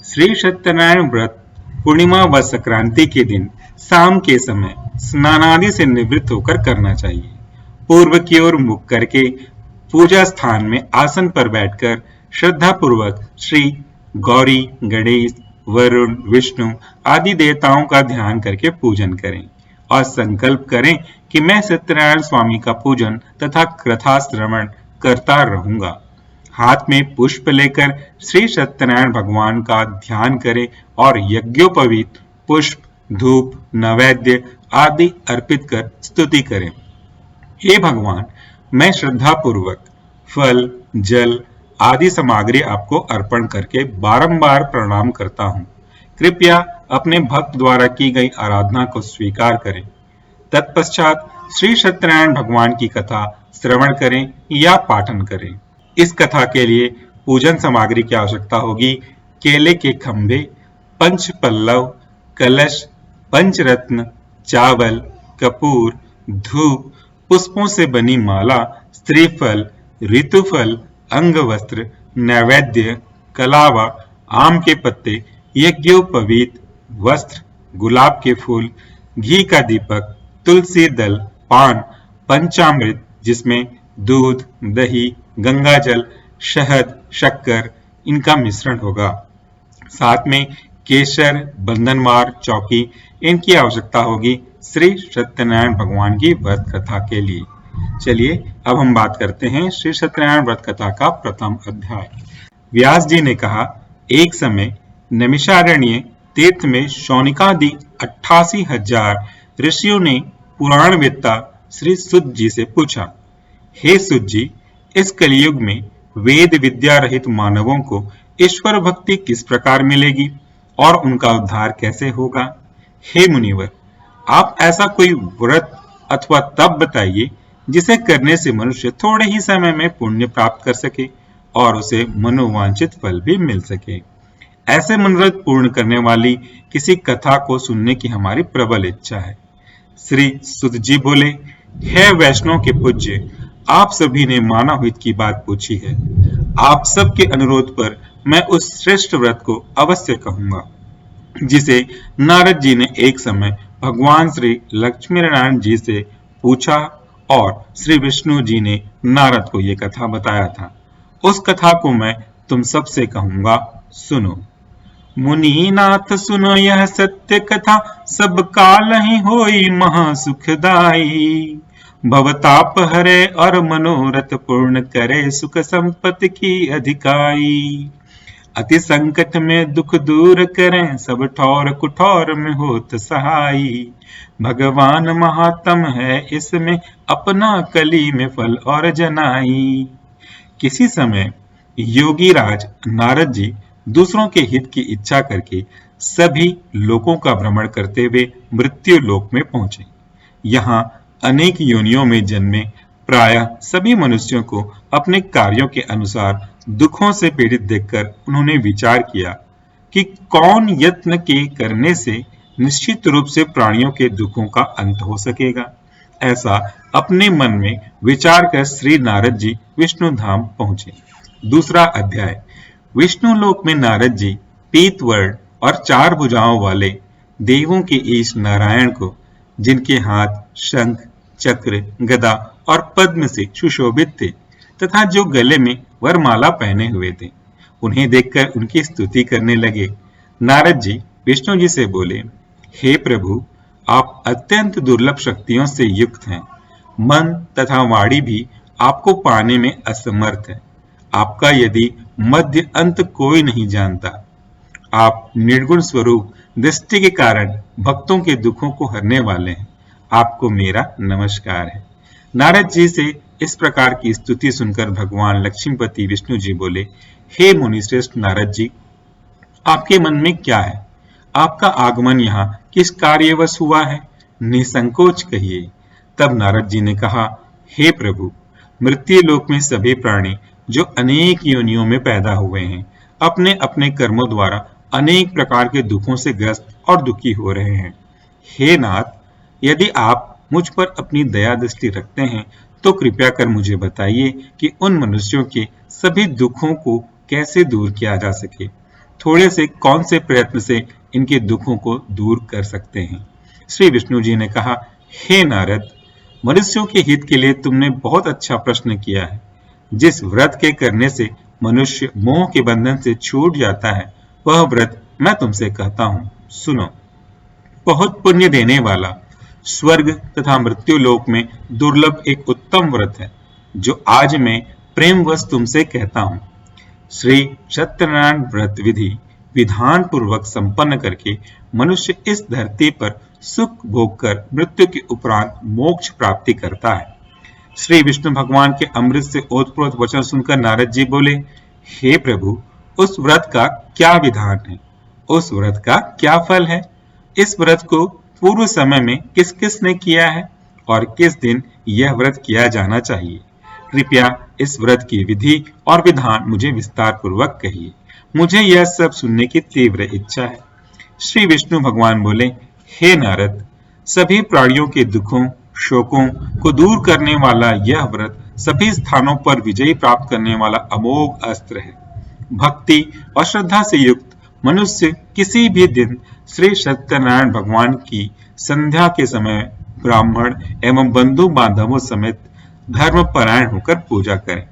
श्री सत्यनारायण व्रत पूर्णिमा व संक्रांति के दिन शाम के समय स्नानादि से निवृत्त होकर करना चाहिए। पूर्व की ओर मुख करके पूजा स्थान में आसन पर बैठकर श्रद्धा पूर्वक श्री गौरी, गणेश, वरुण, विष्णु आदि देवताओं का ध्यान करके पूजन करें और संकल्प करें कि मैं सत्यनारायण स्वामी का पूजन तथा कथा श्रवण करता रहूंगा। हाथ में पुष्प लेकर श्री सत्यनारायण भगवान का ध्यान करें और यज्ञोपवीत पुष्प, धूप, नैवेद्य आदि अर्पित कर स्तुति करें। हे भगवान, मैं श्रद्धा पूर्वक फल, जल आदि सामग्री आपको अर्पण करके बारंबार प्रणाम करता हूँ। कृपया अपने भक्त द्वारा की गई आराधना को स्वीकार करें। तत्पश्चात श्री सत्यनारायण भगवान की कथा श्रवण करें या पाठन करें। इस कथा के लिए पूजन सामग्री की आवश्यकता होगी। केले के खंभे, पंच पल्लव, कलश, पंचरत्न, चावल, कपूर, धूप, पुष्पों से बनी माला, स्त्रीफल, ऋतुफल, अंगवस्त्र, नैवेद्य, कलावा, आम के पत्ते, यज्ञोपवीत वस्त्र, गुलाब के फूल, घी का दीपक, तुलसी दल, पान, पंचामृत जिसमें दूध, दही, गंगाजल, शहद, शक्कर इनका मिश्रण होगा। साथ में केसर, बंधनवार, चौकी इनकी आवश्यकता होगी श्री सत्यनारायण भगवान की व्रत कथा के लिए। चलिए अब हम बात करते हैं श्री सत्यनारायण व्रत कथा का प्रथम अध्याय। व्यास जी ने कहा, एक समय नैमिषारण्य तीर्थ में शौनिकादि 88,000 ऋषियों ने पुराणवेत्ता श्री सुत जी से पूछा, हे सुत जी, इस कलयुग में वेद विद्या रहित मानवों को ईश्वर भक्ति किस प्रकार मिलेगी और उनका उद्धार कैसे होगा? हे मुनिवर, आप ऐसा कोई व्रत अथवा तप बताइए जिसे करने से मनुष्य थोड़े ही समय में पुण्य प्राप्त कर सके और उसे मनोवांछित फल भी मिल सके। ऐसे मनोरथ पूर्ण करने वाली किसी कथा को सुनने की हमारी प्रबल इच्छा है। श्री सुत जी बोले, हे वैष्णव के पूज्य, आप सभी ने मानव हित की बात पूछी है। आप सबके अनुरोध पर मैं उस श्रेष्ठ व्रत को अवश्य कहूंगा जिसे नारद जी ने एक समय भगवान श्री लक्ष्मी नारायण जी से पूछा और श्री विष्णु जी ने नारद को ये कथा बताया था। उस कथा को मैं तुम सबसे कहूंगा, सुनो। मुनीनाथ सुनो यह सत्य कथा, सब काल ही होई महा सुखदाई। भवताप हरे और मनोरथ पूर्ण करे, सुख संपत्ति की अधिकाई। अति संकट में दुख दूर करें, सब ठौर कुठौर में होत सहाई। भगवान महात्म है इसमें, अपना कली में फल और जनाई। किसी समय योगी राज नारद जी दूसरों के हित की इच्छा करके सभी लोकों का भ्रमण करते हुए मृत्यु लोक में पहुंचे। यहाँ अनेक योनियों में जन्मे प्रायः सभी मनुष्यों को अपने कार्यों के अनुसार दुखों से पीड़ित देखकर उन्होंने विचार किया कि कौन यत्न के करने से निश्चित रूप से प्राणियों के दुखों का अंत हो सकेगा। ऐसा अपने मन में विचार कर श्री नारद जी विष्णु धाम पहुंचे। दूसरा अध्याय। विष्णु लोक में नारद जी पीत वर्ण और 4 भुजाओं वाले देवों के ईश नारायण को, जिनके हाथ शंख, चक्र, गदा और पद्म से सुशोभित थे तथा जो गले में वरमाला पहने हुए थे, उन्हें देखकर उनकी स्तुति करने लगे। नारद जी विष्णु जी से बोले, हे प्रभु, आप अत्यंत दुर्लभ शक्तियों से युक्त हैं। मन तथा वाणी भी आपको पाने में असमर्थ है। आपका यदि मध्य अंत कोई नहीं जानता। आप निर्गुण स्वरूप दृष्टि के कारण भक्तों के दुखों को हरने वाले हैं। आपको मेरा नमस्कार है। नारद जी से इस प्रकार की स्तुति सुनकर भगवान लक्ष्मीपति विष्णु जी बोले, हे मुनिश्रेष्ठ नारद जी, आपके मन में क्या है? आपका आगमन यहाँ किस कार्यवश हुआ है? निसंकोच कहिए। तब नारद जी ने कहा, हे प्रभु, मृत्यु लोक में सभी प्राणी जो अनेक योनियों में पैदा हुए हैं, अपने अपने कर्मों द्वारा अनेक प्रकार के दुखों से ग्रस्त और दुखी हो रहे हैं। हे नाथ, यदि आप मुझ पर अपनी दया दृष्टि रखते हैं तो कृपया कर मुझे बताइए कि उन मनुष्यों के सभी दुखों को कैसे दूर किया जा सके। थोड़े से कौन से प्रयत्न से इनके दुखों को दूर कर सकते हैं। श्री विष्णु जी ने कहा, हे नारद, मनुष्यों के हित के लिए तुमने बहुत अच्छा प्रश्न किया है। जिस व्रत के करने से मनुष्य मोह के बंधन से छूट जाता है, वह व्रत मैं तुमसे कहता हूं, सुनो। बहुत पुण्य देने वाला, स्वर्ग तथा मृत्यु लोक में दुर्लभ एक उत्तम व्रत है, जो आज मैं प्रेमवश तुमसे कहता हूं। श्री सत्यनारायण व्रत विधि विधान पूर्वक संपन्न करके मनुष्य इस धरती पर सुख भोग कर मृत्यु के उपरांत मोक्ष प्राप्ति करता है। श्री विष्णु भगवान के अमृत से ओतप्रोत वचन सुनकर नारद जी बोले, हे प्रभु, उस व्रत का क्या विधान है? उस व्रत का क्या फल है? इस व्रत को पूर्व समय में किस किस ने किया है और किस दिन यह व्रत किया जाना चाहिए? कृपया इस व्रत की विधि और विधान मुझे विस्तार पूर्वक कहिए। मुझे यह सब सुनने की तीव्र इच्छा है। श्री विष्णु भगवान बोले, हे नारद, सभी प्राणियों के दुखों शोकों को दूर करने वाला यह व्रत सभी स्थानों पर विजय प्राप्त करने वाला अमोघ अस्त्र है। भक्ति और श्रद्धा से युक्त मनुष्य किसी भी दिन श्री सत्यनारायण भगवान की संध्या के समय ब्राह्मण एवं बंधु बांधवों समेत धर्म परायण होकर पूजा करें।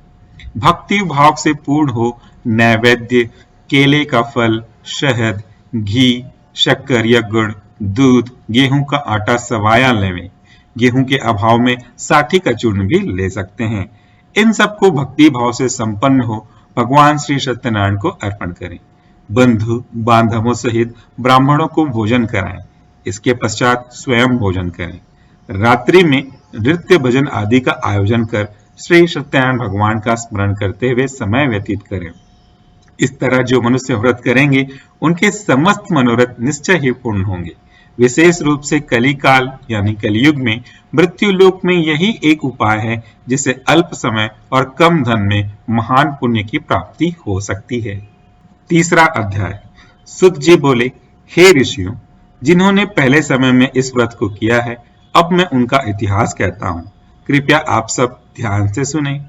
भक्ति भाव से पूर्ण हो नैवेद्य, केले का फल, शहद, घी, शक्कर या गुड़, दूध, गेहूं का आटा सवाया लेवें। गेहूं के अभाव में साठी का चूर्ण भी ले सकते हैं। इन सबको भक्ति भाव से संपन्न हो भगवान श्री सत्यनारायण को अर्पण करें। बंधु बांधवों सहित ब्राह्मणों को भोजन कराएं। इसके पश्चात स्वयं भोजन करें। रात्रि में नृत्य भजन आदि का आयोजन कर श्री सत्यनारायण भगवान का स्मरण करते हुए समय व्यतीत करें। इस तरह जो मनुष्य व्रत करेंगे उनके समस्त मनोरथ निश्चय ही पूर्ण होंगे। विशेष रूप से कलिकाल यानी कलयुग में मृत्यु लोक में यही एक उपाय है जिससे अल्प समय और कम धन में महान पुण्य की प्राप्ति हो सकती है। तीसरा अध्याय। सुत जी बोले, हे ऋषियों, जिन्होंने पहले समय में इस व्रत को किया है, अब मैं उनका इतिहास कहता हूँ। कृपया आप सब ध्यान से सुने।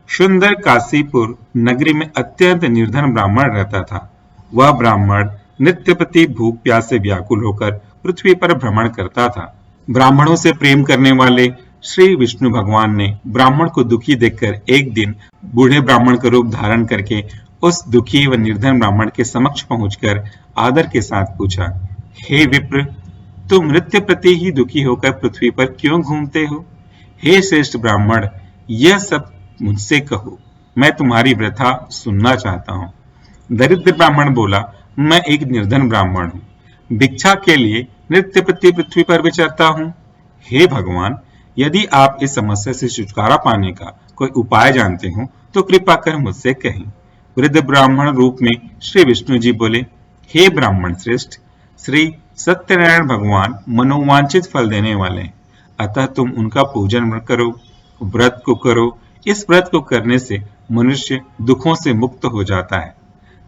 सुंदर काशीपुर नगरी में अत्यंत निर्धन ब्राह्मण रहता था। वह ब्राह्मण नित्य प्रति भूख प्यास से व्याकुल होकर पृथ्वी पर भ्रमण करता था। ब्राह्मणों से प्रेम करने वाले श्री विष्णु भगवान ने ब्राह्मण को दुखी देखकर एक दिन बूढ़े ब्राह्मण का रूप धारण करके उस दुखी व निर्धन ब्राह्मण के समक्ष पहुंचकर आदर के साथ पूछा, हे विप्र, तुम नित्य प्रति ही दुखी होकर पृथ्वी पर क्यों घूमते हो? हे श्रेष्ठ ब्राह्मण, यह सब मुझसे कहो, मैं तुम्हारी व्यथा सुनना चाहता हूँ। दरिद्र ब्राह्मण बोला, मैं एक निर्धन ब्राह्मण हूँ, भिक्षा के लिए नित्य प्रति पृथ्वी पर विचरता हूँ। हे भगवान, यदि आप इस समस्या से छुटकारा पाने का कोई उपाय जानते हो तो कृपा कर मुझसे कहें। वृद्ध ब्राह्मण रूप में श्री विष्णु जी बोले, हे ब्राह्मण श्रेष्ठ, श्री सत्यनारायण भगवान मनोवांछित फल देने वाले हैं, अतः तुम उनका पूजन करो, व्रत को करो। इस व्रत को करने से मनुष्य दुखों से मुक्त हो जाता है।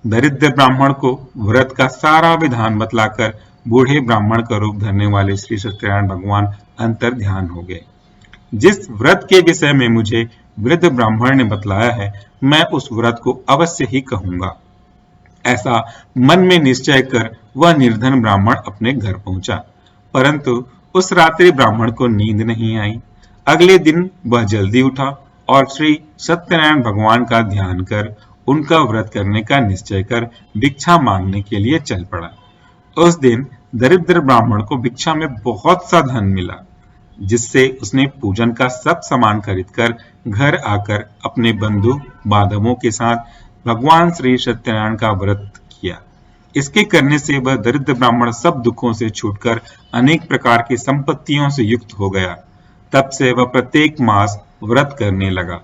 दरिद्र ब्राह्मण को व्रत का सारा विधान बतलाकर बूढ़े ब्राह्मण का रूप धरने वाले श्री सत्यनारायण भगवान अंतर ध्यान हो गए। जिस व्रत के विषय में मुझे वृद्ध ब्राह्मण ने बतलाया है, मैं उस व्रत को अवश्य ही कहूंगा। ऐसा मन में निश्चय कर वह निर्धन ब्राह्मण अपने घर पहुंचा, परंतु उस रात्रि ब्राह्मण को नींद नहीं आई। अगले दिन वह जल्दी उठा और श्री सत्यनारायण भगवान का ध्यान कर उनका व्रत करने का निश्चय कर भिक्षा मांगने के लिए चल पड़ा। उस दिन दरिद्र ब्राह्मण को भिक्षा में बहुत सा धन मिला, जिससे उसने पूजन का सब सामान खरीदकर घर आकर अपने बंधु बांधवों के साथ भगवान श्री सत्यनारायण का व्रत किया। इसके करने से वह दरिद्र ब्राह्मण सब दुखों से छूटकर अनेक प्रकार की संपत्तियों से युक्त हो गया। तब से वह प्रत्येक मास व्रत करने लगा।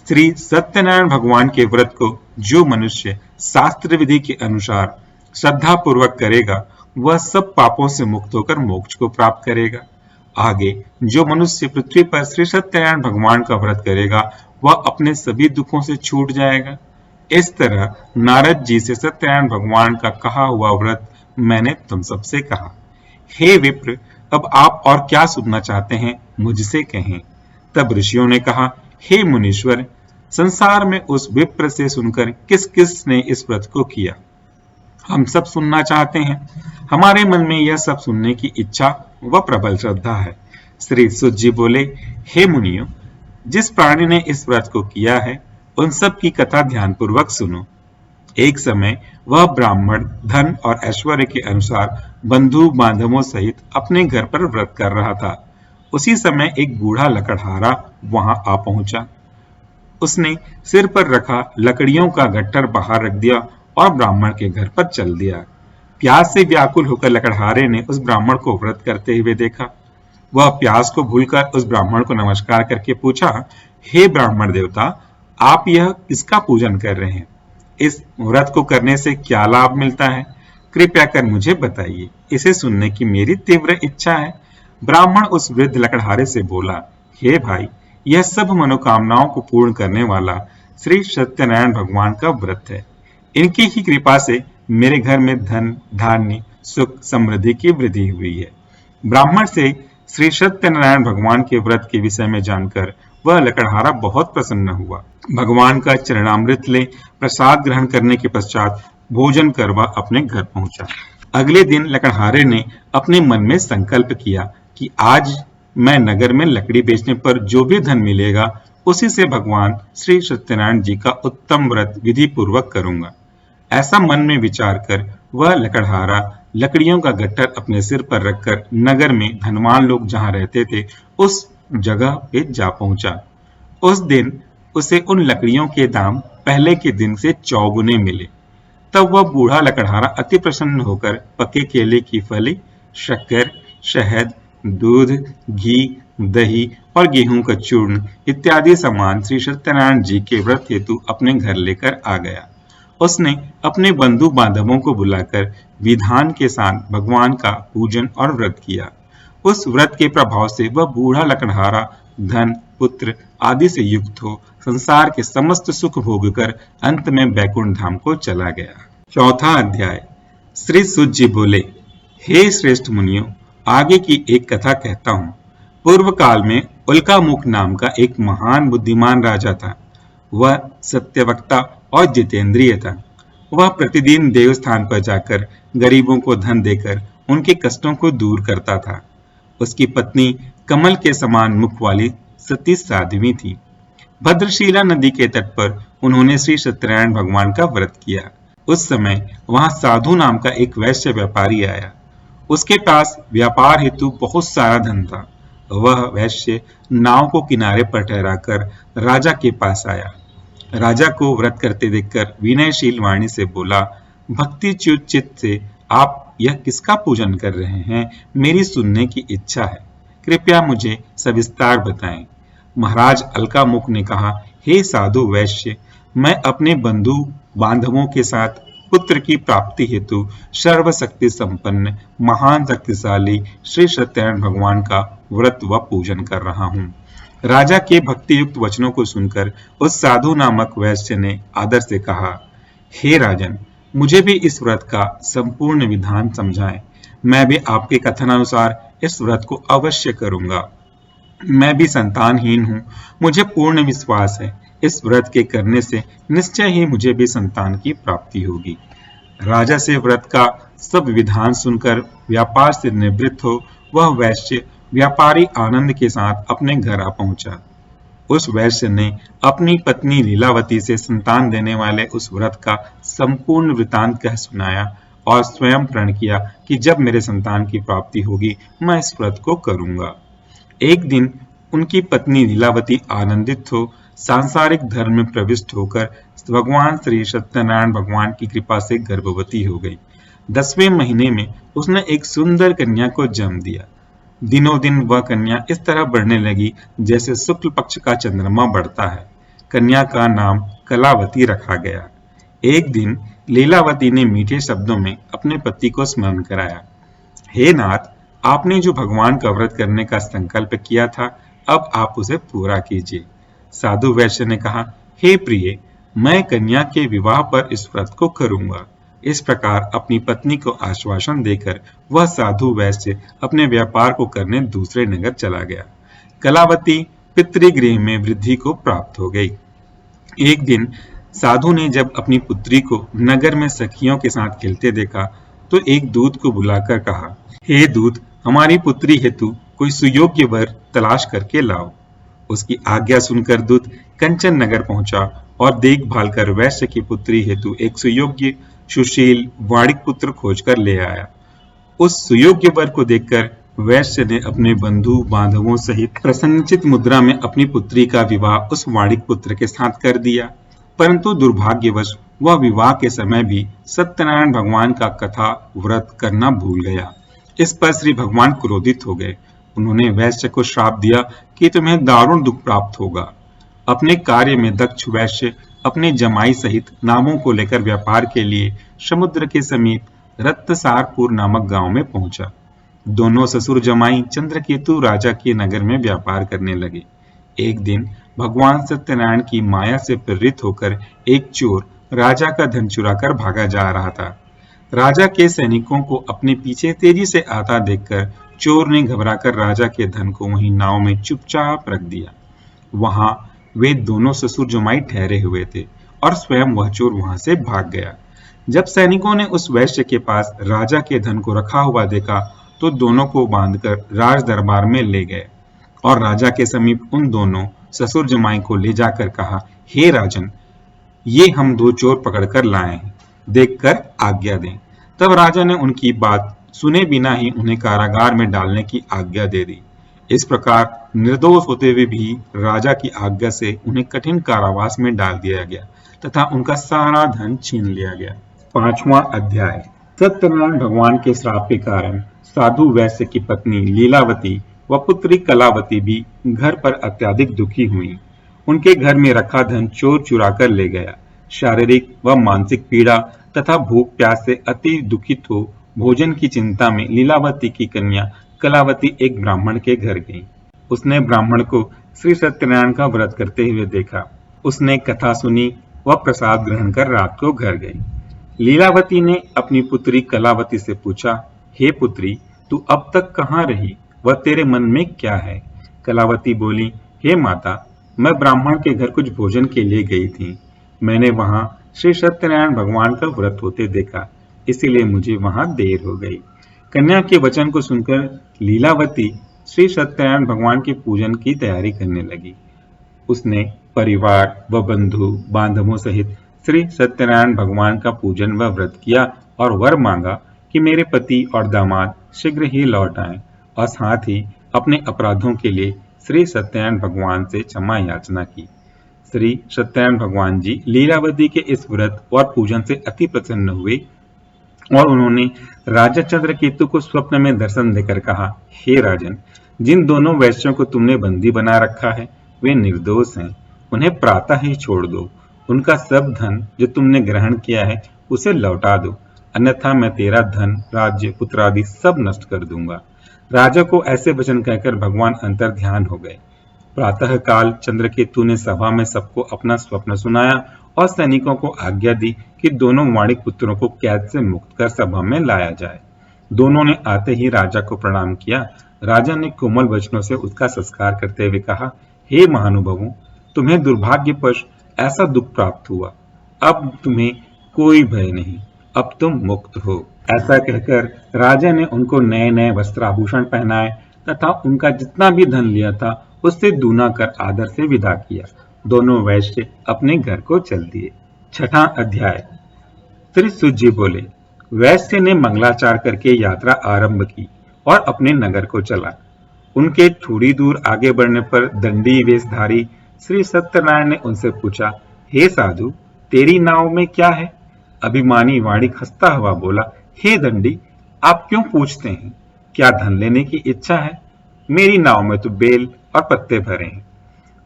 श्री सत्यनारायण भगवान के व्रत को जो मनुष्य शास्त्र विधि के अनुसार श्रद्धा पूर्वक करेगा, वह सब पापों से मुक्त होकर मोक्ष को प्राप्त करेगा। आगे जो मनुष्य पृथ्वी पर श्री सत्यनारायण भगवान का व्रत करेगा, वह अपने सभी दुखों से छूट जाएगा। इस तरह नारद जी से सत्यनारायण भगवान का कहा हुआ व्रत मैंने तुम सबसे कहा। हे विप्र, अब आप और क्या सुनना चाहते हैं, मुझसे कहें। तब ऋषियों ने कहा, हे मुनीश्वर, संसार में उस विप्र से सुनकर किस किस ने इस व्रत को किया? हम सब सुनना चाहते हैं। हमारे मन में यह सब सुनने की इच्छा व प्रबल श्रद्धा है। श्री सुत जी बोले, हे मुनियों, जिस प्राणी ने इस व्रत को किया है उन सब की कथा ध्यानपूर्वक सुनो। एक समय वह ब्राह्मण धन और ऐश्वर्य के अनुसार बंधु बांधवों सहित अपने घर पर व्रत कर रहा था। उसी समय एक बूढ़ा लकड़हारा वहां आ पहुंचा। उसने सिर पर रखा लकड़ियों का गट्ठर बाहर रख दिया और ब्राह्मण के घर पर चल दिया। प्यास से व्याकुल होकर लकड़हारे ने उस ब्राह्मण को व्रत करते हुए देखा। वह प्यास को भूलकर उस ब्राह्मण को नमस्कार करके पूछा, हे ब्राह्मण देवता, आप यह किसका पूजन कर रहे हैं? इस व्रत को करने से क्या लाभ मिलता है? कृपया कर मुझे बताइए, इसे सुनने की मेरी तीव्र इच्छा है। ब्राह्मण उस वृद्ध लकड़हारे से बोला, हे भाई, यह सब मनोकामनाओं को पूर्ण करने वाला श्री सत्यनारायण भगवान का व्रत है। इनकी ही कृपा से मेरे घर में धन धान्य सुख समृद्धि की वृद्धि हुई है। ब्राह्मण से श्री सत्यनारायण भगवान के व्रत के विषय में जानकर वह लकड़हारा बहुत प्रसन्न हुआ। भगवान का चरणामृत ले प्रसाद ग्रहण करने के पश्चात भोजन कर वह अपने घर पहुंचा। अगले दिन लकड़हारे ने अपने मन में संकल्प किया कि आज मैं नगर में लकड़ी बेचने पर जो भी धन मिलेगा उसी से भगवान श्री सत्यनारायण जी का उत्तम व्रत विधि पूर्वक करूंगा। ऐसा मन में विचार कर वह लकड़हारा लकड़ियों का गट्ठर अपने सिर पर रखकर नगर में धनवान लोग जहां रहते थे उस जगह पे जा पहुंचा। उस दिन उसे उन लकड़ियों के दाम पहले के दिन से चौगुने मिले। तब वह बूढ़ा लकड़हारा अति प्रसन्न होकर पके केले की फली, शक्कर, शहद, दूध, घी, दही और गेहूं का चूर्ण इत्यादि सामान श्री सत्यनारायण जी के व्रत हेतु अपने घर लेकर आ गया। उसने अपने बंधु बांधवों को बुलाकर विधान के साथ भगवान का पूजन और व्रत किया। उस व्रत के प्रभाव से वह बूढ़ा लकड़हारा धन पुत्र आदि से युक्त हो संसार के समस्त सुख भोग कर अंत में बैकुंठ धाम को चला गया। चौथा अध्याय। श्री सुत जी बोले, हे श्रेष्ठ मुनियों, आगे की एक कथा कहता हूँ। पूर्व काल में उल्कामुख नाम का एक महान बुद्धिमान राजा था। वह सत्यवक्ता और जितेंद्रिय था। वह प्रतिदिन देवस्थान पर जाकर गरीबों को धन देकर उनके कष्टों को दूर करता था। उसकी पत्नी कमल के समान मुख वाली सती साध्वी थी। भद्रशिला नदी के तट पर उन्होंने श्री सत्यनारायण भगवान का व्रत किया। उस समय वहां साधु नाम का एक वैश्य व्यापारी आया। उसके पास व्यापार हेतु बहुत सारा धन था। वह वैश्य नाव को किनारे पर ठहराकर राजा के पास आया। राजा को व्रत करते देखकर विनयशील वाणी से बोला, भक्ति च्युत चित्त से आप यह किसका पूजन कर रहे हैं? मेरी सुनने की इच्छा है, कृपया मुझे सविस्तार बताएं। महाराज अलकामुख ने कहा, हे साधु वैश्य, मैं अपने बंधु बांधवों के साथ पुत्र की प्राप्ति हेतु सर्वशक्ति संपन्न महान शक्तिशाली श्री सत्यनारायण भगवान का व्रत व पूजन कर रहा हूँ। राजा के भक्ति युक्त वचनों को सुनकर उस साधु नामक वैश्य ने आदर से कहा, हे राजन, मुझे भी इस व्रत का संपूर्ण विधान समझाएं। मैं भी आपके कथनानुसार इस व्रत को अवश्य करूंगा। मैं भी संतानहीन हूँ। मुझे पूर्ण विश्वास है इस व्रत के करने से निश्चय ही मुझे भी संतान की प्राप्ति होगी। राजा से व्रत का सब विधान सुनकर व्यापार से निवृत्त हो वह वैश्य व्यापारी आनंद के साथ अपने घर आ पहुंचा। उस वैश्य ने अपनी पत्नी लीलावती से संतान देने वाले उस व्रत का संपूर्ण वृतांत कह सुनाया और स्वयं प्रण किया कि जब मेरे संतान की प्राप्ति होगी मैं इस व्रत को करूंगा। एक दिन उनकी पत्नी लीलावती आनंदित हो सांसारिक धर्म में प्रविष्ट होकर भगवान श्री सत्यनारायण भगवान की कृपा से गर्भवती हो गई। 10वें महीने में उसने एक सुंदर कन्या को जन्म दिया। दिनों दिन वह कन्या इस तरह बढ़ने लगी जैसे शुक्ल पक्ष का चंद्रमा बढ़ता है। कन्या का नाम कलावती रखा गया। एक दिन लीलावती ने मीठे शब्दों में अपने पति को स्मरण कराया, हे नाथ, आपने जो भगवान का व्रत करने का संकल्प किया था अब आप उसे पूरा कीजिए। साधु वैश्य ने कहा, हे प्रिय, मैं कन्या के विवाह पर इस व्रत को करूंगा। इस प्रकार अपनी पत्नी को आश्वासन देकर वह साधु वैश्य अपने व्यापार को करने दूसरे नगर चला गया। कलावती पितृगृह में वृद्धि को प्राप्त हो गई। एक दिन साधु ने जब अपनी पुत्री को नगर में सखियों के साथ खेलते देखा तो एक दूत को बुलाकर कहा, हे दूत, हमारी पुत्री हेतु कोई सुयोग्य वर तलाश करके लाओ। उसकी आज्ञा सुनकर दूत कंचन नगर पहुंचा और देखभाल कर वैश्य की पुत्री हेतु एक सुयोग्य सुशील वाणिक पुत्र खोजकर ले आया। उस सुयोग्य वर को देखकर वैश्य ने अपने बंधु बांधवों सहित प्रसन्नचित मुद्रा में अपनी पुत्री का विवाह उस वाणिक पुत्र के साथ कर दिया। परंतु दुर्भाग्यवश वह विवाह के समय भी सत्यनारायण भगवान का कथा व्रत करना भूल गया। इस पर श्री भगवान क्रोधित हो गए। उन्होंने वैश्य को श्राप दिया कि तुम्हें दारुण दुख प्राप्त होगा। अपने कार्य में दक्ष वैश्य अपने जमाई सहित नावों को लेकर व्यापार के लिए समुद्र के समीप रत्नसारपुर नामक गांव में पहुंचा। दोनों ससुर जमाई चंद्रकेतु राजा के नगर में व्यापार करने लगे। एक दिन भगवान सत्यनारायण की माया से प्रेरित होकर एक चोर राजा का धन चुराकर भागा जा रहा था। राजा के सैनिकों को अपने पीछे तेजी से आता देखकर चोर ने घबराकर राजा के धन को वहीं नाव में चुपचाप रख दिया। वहां वे दोनों ससुर जमाई ठहरे हुए थे और स्वयं वह चोर वहां से भाग गया। जब सैनिकों ने उस वैश्य के पास राजा के धन को रखा हुआ देखा तो दोनों को बांधकर राज दरबार में ले गए और राजा के समीप उन दोनों ससुर जमाई को ले जाकर कहा, हे राजन, ये हम दो चोर पकड़कर लाए हैं, देखकर आज्ञा दें। तब राजा ने उनकी बात सुने बिना ही उन्हें कारागार में डालने की आज्ञा दे दी। इस प्रकार निर्दोष होते हुए भी राजा की आज्ञा से उन्हें कठिन कारावास में डाल दिया गया तथा उनका सारा धन छीन लिया गया। 5वां अध्याय। सत्यनारायण भगवान के श्राप के कारण साधु वैश्य की पत्नी लीलावती व पुत्री कलावती भी घर पर अत्यधिक दुखी हुई। उनके घर में रखा धन चोर चुरा कर ले गया। शारीरिक व मानसिक पीड़ा तथा भूख प्यास से अति दुखित हो भोजन की चिंता में लीलावती की कन्या कलावती एक ब्राह्मण के घर गई। उसने ब्राह्मण को श्री सत्यनारायण का व्रत करते हुए देखा। उसने कथा सुनी व प्रसाद ग्रहण कर रात को घर गई। लीलावती ने अपनी पुत्री कलावती से पूछा, हे पुत्री, तू अब तक कहाँ रही व तेरे मन में क्या है? कलावती बोली, हे माता, मैं ब्राह्मण के घर कुछ भोजन के लिए गई थी। मैंने वहां श्री सत्यनारायण भगवान का व्रत होते देखा, इसीलिए मुझे वहां देर हो गई। कन्या के वचन को सुनकर लीलावती श्री सत्यनारायण भगवान के पूजन की तैयारी करने लगी। उसने परिवार व बंधु बांधवों सहित श्री सत्यनारायण भगवान का पूजन व व्रत किया और वर मांगा कि मेरे पति और दामाद शीघ्र ही लौट आएं और साथ ही अपने अपराधों के लिए श्री सत्यनारायण भगवान से क्षमा याचना की। श्री सत्यनारायण भगवान जी लीलावती के इस व्रत और पूजन से अति प्रसन्न हुए और उन्होंने राजा चंद्रकेतु को स्वप्न में दर्शन देकर कहा, हे राजन, जिन दोनों वैश्यों को तुमने बंदी बना रखा है वे निर्दोष हैं, उन्हें प्रातः ही छोड़ दो। उनका सब धन जो तुमने ग्रहण किया है उसे लौटा दो, अन्यथा मैं तेरा धन, राज्य, पुत्र आदि सब नष्ट कर दूंगा। राजा को ऐसे वचन कहकर भगवान अंतर ध्यान हो गए। प्रातः काल चंद्रकेतु ने सभा में सबको अपना स्वप्न सुनाया और सैनिकों को आज्ञा दी कि दोनों वाणिक पुत्रों को कैद से मुक्त कर सभा में लाया जाए। दोनों ने आते ही राजा को प्रणाम किया। राजा ने कोमल वचनों से उसका संस्कार करते हुए कहा, हे महानुभावों, तुम्हें दुर्भाग्यवश ऐसा दुख प्राप्त हुआ, अब तुम्हें कोई भय नहीं, अब तुम मुक्त हो। ऐसा कहकर राजा ने उनको नए नए वस्त्राभूषण पहनाए तथा उनका जितना भी धन लिया था उससे दूना कर आदर से विदा किया। दोनों वैश्य अपने घर को चल दिए। 6वां अध्याय। श्री सूत जी बोले, वैश्य ने मंगलाचार करके यात्रा आरंभ की और अपने नगर को चला। उनके थोड़ी दूर आगे बढ़ने पर दंडी वेशधारी श्री सत्यनारायण ने उनसे पूछा, हे साधु, तेरी नाव में क्या है? अभिमानी वाणिक हंसता हुआ बोला, हे दंडी, आप क्यों पूछते हैं? क्या धन लेने की इच्छा है? मेरी नाव में तो बेल और पत्ते भरे हैं।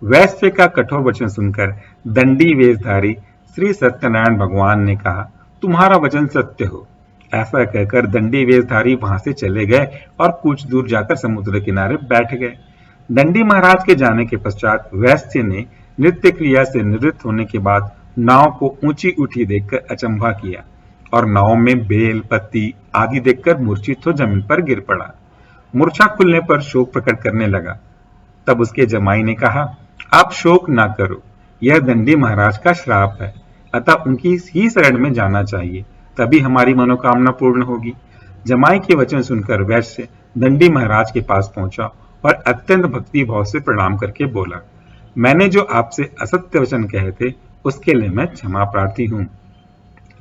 वैश्य का कठोर वचन सुनकर दंडी वेशधारी श्री सत्यनारायण भगवान ने कहा, तुम्हारा वचन सत्य हो। ऐसा कहकर दंडी वेशधारी वहां से चले गए और कुछ दूर जाकर समुद्र किनारे बैठ गए। दंडी महाराज के जाने के पश्चात वैश्य ने नृत्य क्रिया से निवृत्त होने के बाद नाव को ऊंची उठी देखकर अचंभा किया और नाव में बेल पत्ती आदि देखकर मूर्छित हो जमीन पर गिर पड़ा। मूर्छा खुलने पर शोक प्रकट करने लगा। तब उसके जमाई ने कहा, आप शोक ना करो, यह दंडी महाराज का श्राप है। अतः उनकी ही शरण में जाना चाहिए, तभी हमारी मनोकामना पूर्ण होगी। जमाई के वचन सुनकर वैश्य दंडी महाराज के पास पहुंचा और अत्यंत भक्ति भाव से प्रणाम करके बोला, मैंने जो आपसे असत्य वचन कहे थे उसके लिए मैं क्षमा प्रार्थी हूँ।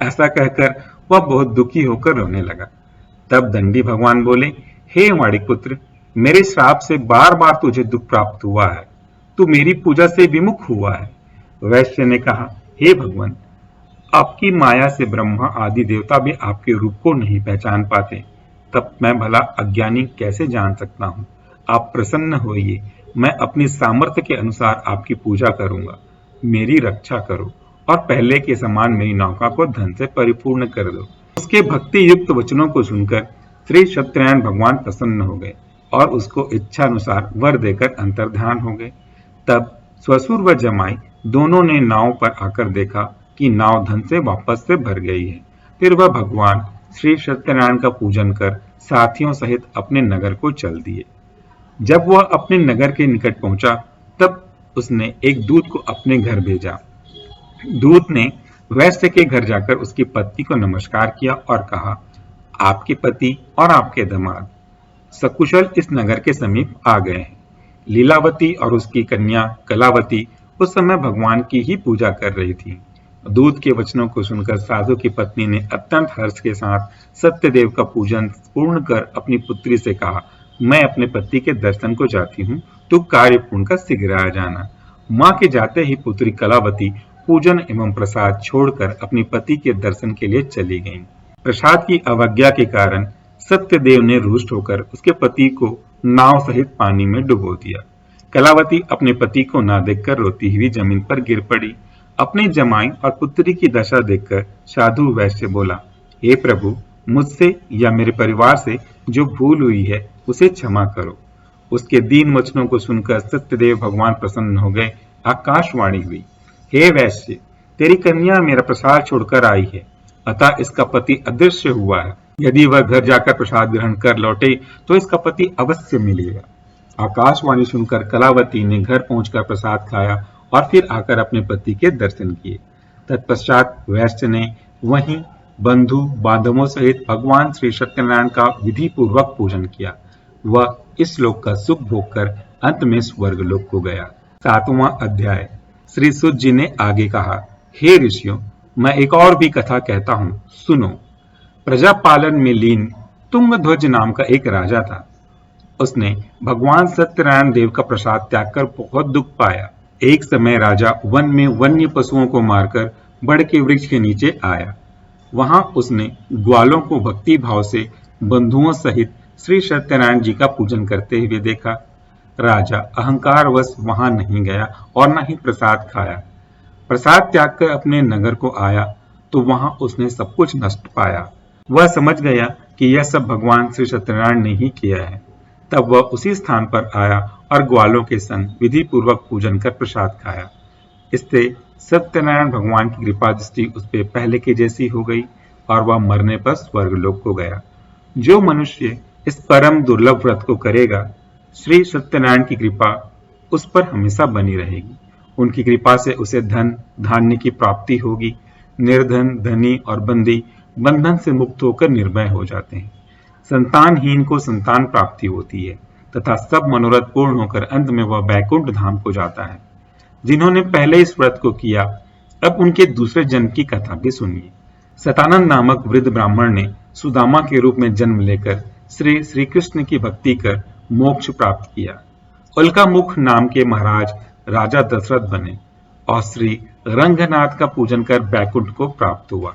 ऐसा कहकर वह बहुत दुखी होकर रोने लगा। तब दंडी भगवान बोले, हे वाणिक पुत्र, मेरे श्राप से बार बार तुझे दुख प्राप्त हुआ है, तू मेरी पूजा से विमुख हुआ है। वैश्य ने कहा, हे भगवान, आपकी माया से ब्रह्मा आदि देवता भी आपके रूप को नहीं पहचान पाते, तब मैं भला अज्ञानी कैसे जान सकता हूँ। आप प्रसन्न होइए, मैं अपनी सामर्थ्य के अनुसार आपकी पूजा करूंगा। मेरी रक्षा करो और पहले के समान मेरी नौका को धन से परिपूर्ण कर दो। उसके भक्ति युक्त वचनों को सुनकर श्री सत्यनारायण भगवान प्रसन्न हो गए और उसको इच्छा अनुसार वर देकर अंतर्ध्यान हो गए। तब ससुर व जमाई दोनों ने नाव पर आकर देखा कि नाव धन से वापस से भर गई है। फिर वह भगवान श्री सत्यनारायण का पूजन कर साथियों सहित अपने नगर को चल दिए। जब वह अपने नगर के निकट पहुंचा तब उसने एक दूत को अपने घर भेजा। दूत ने वैश्य के घर जाकर उसकी पत्नी को नमस्कार किया और कहा, आपके पति और आपके दामाद सकुशल इस नगर के समीप आ गए हैं। लीलावती और उसकी कन्या कलावती उस समय भगवान की ही पूजा कर रही थी। दूत के वचनों को सुनकर साधु की पत्नी ने अत्यंत हर्ष के साथ सत्यदेव का पूजन पूर्ण कर अपनी पुत्री से कहा, मैं अपने पति के दर्शन को जाती हूँ, तू कार्य पूर्ण कर शीघ्र आ जाना। माँ के जाते ही पुत्री कलावती पूजन एवं प्रसाद छोड़कर अपने पति के दर्शन के लिए चली गईं। प्रसाद की अवज्ञा के कारण सत्यदेव ने रुष्ट होकर उसके पति को नाव सहित पानी में डुबो दिया। कलावती अपने पति को न देखकर रोती हुई जमीन पर गिर पड़ी। अपने जमाई और पुत्री की दशा देखकर साधु वैश्य बोला, हे प्रभु, मुझसे या मेरे परिवार से जो भूल हुई है उसे क्षमा करो। उसके दीन वचनों को सुनकर सत्यदेव भगवान प्रसन्न हो गए। आकाशवाणी हुई, हे वैश्य, तेरी कन्या मेरा प्रसाद छोड़कर आई है, अतः इसका पति अदृश्य हुआ है। यदि वह घर जाकर प्रसाद ग्रहण कर लौटे तो इसका पति अवश्य मिलेगा। आकाशवाणी सुनकर कलावती ने घर पहुंचकर प्रसाद खाया और फिर आकर अपने पति के दर्शन किए। तत्पश्चात वैश्य ने वहीं बंधु बांधवों सहित भगवान श्री सत्यनारायण का विधि पूर्वक पूजन किया। वह इस लोक का सुख भोग कर अंत में स्वर्ग लोक को गया। 7वां अध्याय। श्री सुत जी ने आगे कहा, हे ऋषियों, मैं एक और भी कथा कहता हूँ, सुनो। प्रजापालन में लीन तुंगध्वज नाम का एक राजा था। उसने भगवान सत्यनारायण देव का प्रसाद त्याग कर बहुत दुख पाया। एक समय राजा वन में वन्य पशुओं को मारकर बड़ के वृक्ष के नीचे आया। वहां उसने ग्वालों को भक्ति भाव से बंधुओं सहित श्री सत्यनारायण जी का पूजन करते हुए देखा। राजा अहंकारवश वहां नहीं गया और न ही प्रसाद खाया। प्रसाद त्याग कर अपने नगर को आया तो वहां उसने सब कुछ नष्ट पाया। वह समझ गया कि यह सब भगवान श्री सत्यनारायण ने ही किया है। तब वह उसी स्थान पर आया और ग्वालों के संग विधि पूर्वक पूजन कर प्रसाद खाया। इससे सत्यनारायण भगवान की कृपा दृष्टि उस पर पहले की जैसी हो गई और वह मरने पर स्वर्ग लोक को गया। जो मनुष्य इस परम दुर्लभ व्रत को करेगा, श्री सत्यनारायण की कृपा उस पर हमेशा बनी रहेगी। उनकी कृपा से उसे धन धान्य की प्राप्ति होगी। निर्धन, धनी और बंदी बंधन से मुक्त होकर निर्भय हो जाते हैं। संतानहीन को संतान प्राप्ति होती है तथा सब मनोरथ पूर्ण होकर अंत में वह बैकुंठ धाम को जाता है। जिन्होंने पहले इस व्रत को किया, अब उनके दूसरे जन्म की कथा भी सुनिए। सतानंद नामक वृद्ध ब्राह्मण ने सुदामा के रूप में जन्म लेकर श्री कृष्ण की भक्ति कर मोक्ष प्राप्त किया। उल्कामुख नाम के महाराज राजा दशरथ बने और श्री रंगनाथ का पूजन कर बैकुंठ को प्राप्त हुआ।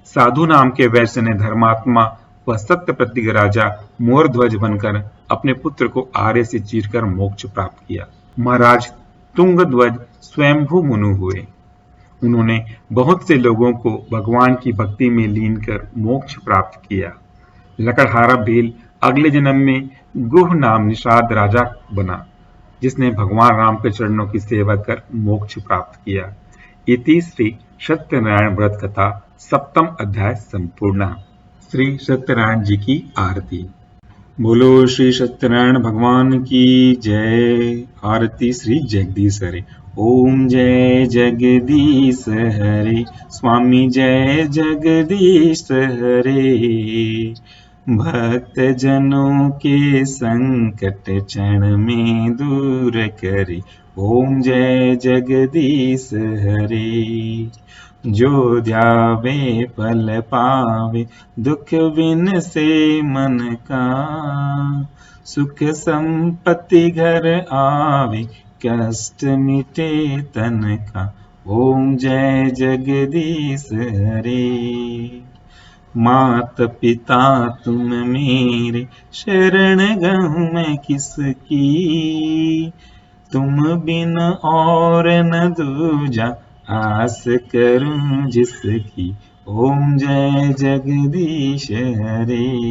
साधु नाम के वैश्य ने धर्मात्मा व सत्य प्रतीक राजा मोरध्वज बनकर अपने पुत्र को आरे से चीरकर मोक्ष प्राप्त किया। महाराज तुंगध्वज स्वयंभू मुनु हुए। उन्होंने बहुत से लोगों को भगवान की भक्ति में लीन कर मोक्ष प्राप्त किया। लकड़हारा भील अगले जन्म में गुह नाम निषाद राजा बना, जिसने भगवान राम के चरणों की सेवा कर मोक्ष प्राप्त किया। इति श्री सत्यनारायण व्रत कथा 7वां अध्याय संपूर्ण। श्री सत्यनारायण जी की आरती। बोलो श्री सत्यनारायण भगवान की जय। आरती श्री जगदीश हरे। ओम जय जगदीश हरे, स्वामी जय जगदीश हरे। भक्त जनों के संकट क्षण में दूर करे, ओम जय जगदीश हरे। जो ध्यावे फल पावे, दुख बिन से मन का, सुख संपत्ति घर आवे, कष्ट मिटे तन का, ओम जय जगदीश हरे। मात पिता तुम मेरे, शरण गहूँ मैं किसकी, तुम बिन और न दूजा, आस करूं जिसकी, ओम जय जगदीश हरे।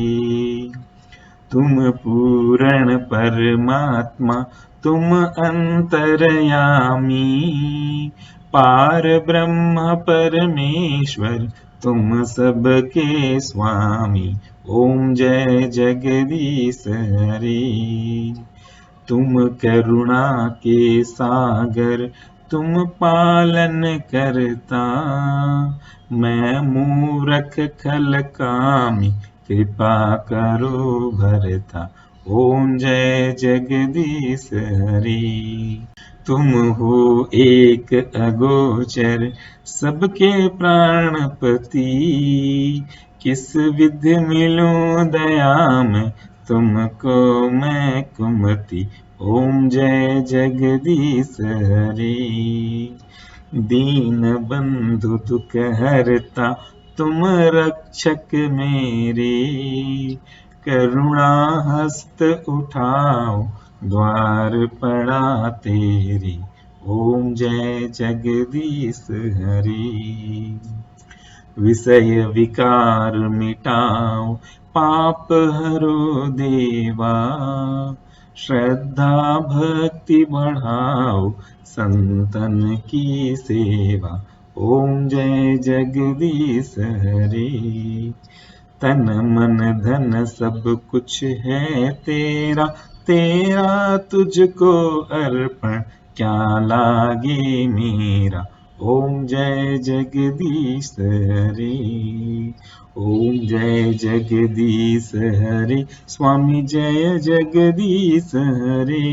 तुम पूर्ण परमात्मा, तुम अंतर्यामी, पार ब्रह्म परमेश्वर, तुम सबके स्वामी, ओम जय जगदीश हरे। तुम करुणा के सागर, तुम पालन करता, मैं मूरख खल कामी, कृपा करो भरता, ओम जय जगदीश हरे। तुम हो एक अगोचर, सबके प्राणपति, किस विधि मिलूं दया में, तुमको मैं कुमति, ओम जय जगदीश हरे। दीन बंधु दुख हरता, तुम रक्षक मेरे, करुणा हस्त उठाओ, द्वार पड़ा तेरे, ओम जय जगदीश हरे। विषय विकार मिटाओ, पाप हरो देवा, श्रद्धा भक्ति बढ़ाओ, संतन की सेवा, ओम जय जगदीश हरे। तन मन धन सब कुछ है तेरा, तेरा तुझको अर्पण, क्या लागे मेरा, ओम जय जगदीश हरे। ओम जय जगदीश हरे, स्वामी जय जगदीश हरे।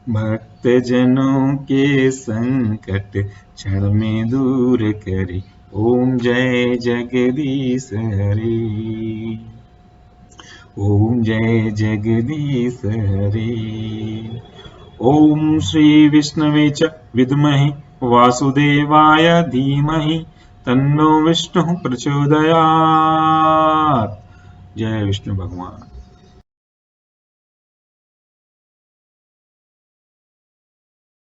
भक्त जनों के संकट क्षण में दूर करे, ओम जय जगदीश हरे। ओम जय जगदीश हरे। ओम श्री विष्णवे च विद्महे वासुदेवाय धीमहि, तन्नो विष्णु प्रचोदयात्। जय विष्णु भगवान।